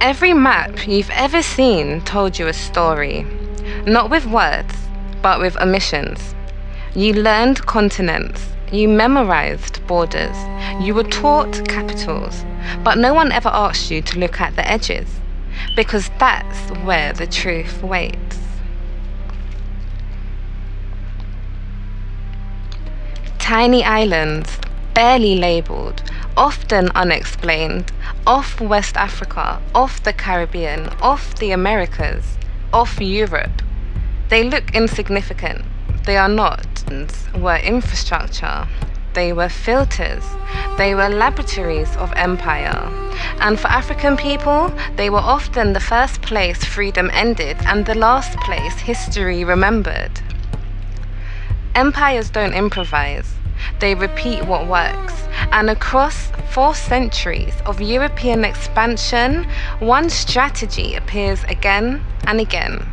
Every map you've ever seen told you a story, not with words, but with omissions. You learned continents, you memorized borders, you were taught capitals, but no one ever asked you to look at the edges, because that's where the truth waits. Tiny islands, barely labeled, often unexplained, off West Africa, off the Caribbean, off the Americas, off Europe. They look insignificant. They are not. Were infrastructure. They were filters. They were laboratories of empire. And for African people, they were often the first place freedom ended and the last place history remembered. Empires don't improvise. They repeat what works. And across 4 centuries of European expansion, one strategy appears again and again.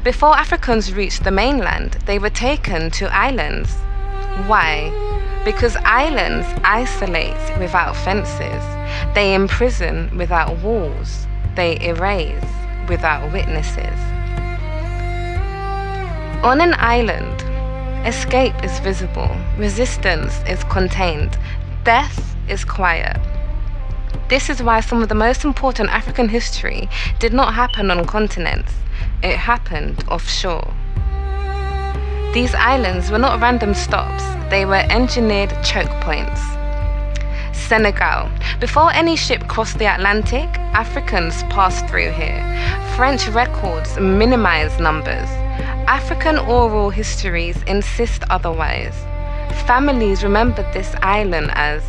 Before Africans reached the mainland, they were taken to islands. Why? Because islands isolate without fences. They imprison without walls. They erase without witnesses. On an island, escape is visible, resistance is contained, death is quiet. This is why some of the most important African history did not happen on continents. It happened offshore. These islands were not random stops, they were engineered choke points. Senegal. Before any ship crossed the Atlantic, Africans passed through here. French records minimize numbers. African oral histories insist otherwise. Families remembered this island as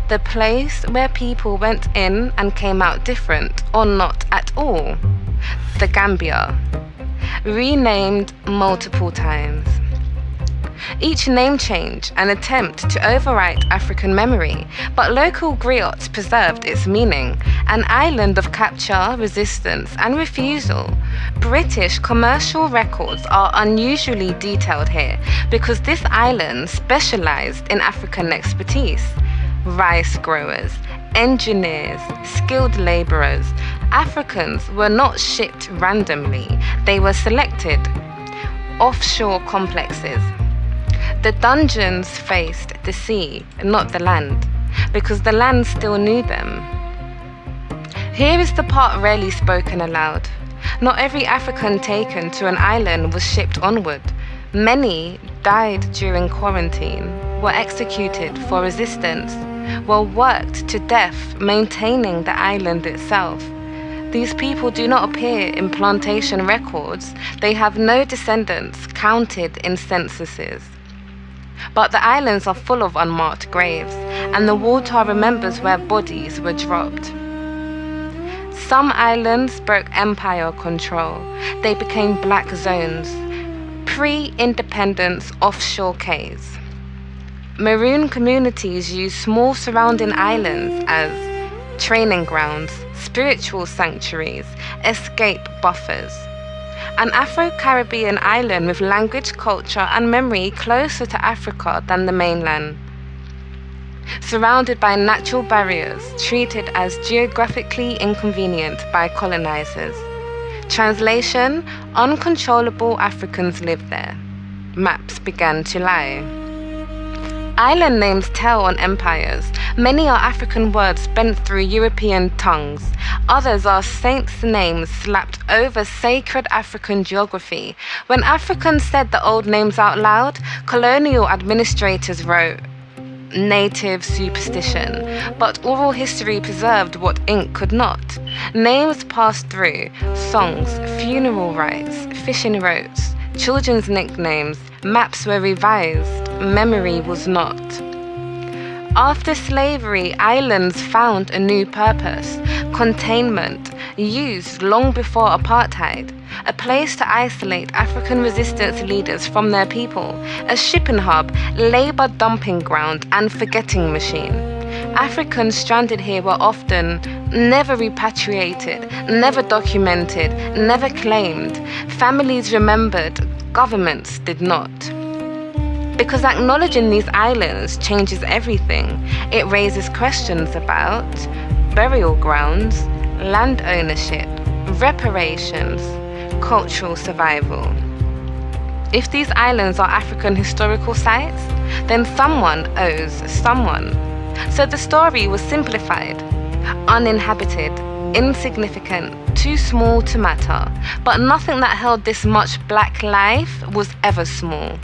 the place where people went in and came out different or not at all. The Gambia, renamed multiple times. Each name change an attempt to overwrite African memory, but local griots preserved its meaning, an island of capture, resistance, and refusal. British commercial records are unusually detailed here because this island specialized in African expertise. Rice growers, engineers, skilled laborers. Africans were not shipped randomly, they were selected. Offshore complexes. The dungeons faced the sea, not the land, because the land still knew them. Here is the part rarely spoken aloud. Not every African taken to an island was shipped onward. Many died during quarantine, were executed for resistance, were worked to death maintaining the island itself. These people do not appear in plantation records. They have no descendants counted in censuses. But the islands are full of unmarked graves, and the water remembers where bodies were dropped. Some islands broke empire control. They became black zones, pre-independence offshore caves. Maroon communities use small surrounding islands as training grounds, spiritual sanctuaries, escape buffers. An Afro-Caribbean island with language, culture, and memory closer to Africa than the mainland. Surrounded by natural barriers, treated as geographically inconvenient by colonizers. Translation: uncontrollable Africans lived there. Maps began to lie. Island names tell on empires. Many are African words bent through European tongues. Others are saints' names slapped over sacred African geography. When Africans said the old names out loud, colonial administrators wrote native superstition, but oral history preserved what ink could not. Names passed through songs, funeral rites, fishing routes, children's nicknames. Maps were revised, memory was not. After slavery, islands found a new purpose: containment, used long before apartheid, a place to isolate African resistance leaders from their people, a shipping hub, labor dumping ground, and forgetting machine. Africans stranded here were often never repatriated, never documented, never claimed. Families remembered, governments did not. Because acknowledging these islands changes everything. It raises questions about burial grounds, land ownership, reparations, cultural survival. If these islands are African historical sites, then someone owes someone. So the story was simplified, uninhabited, insignificant, too small to matter, but nothing that held this much black life was ever small.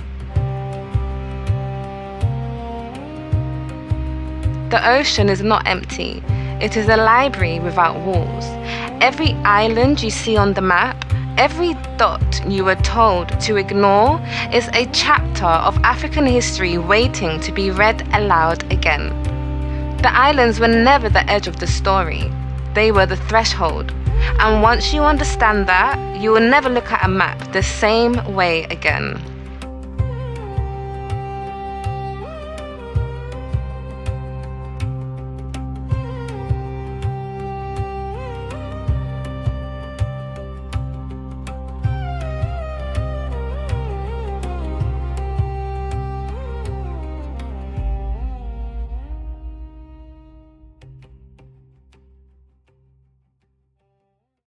The ocean is not empty. It is a library without walls. Every island you see on the map, every dot you were told to ignore, is a chapter of African history waiting to be read aloud again. The islands were never the edge of the story. They were the threshold. And once you understand that, you will never look at a map the same way again.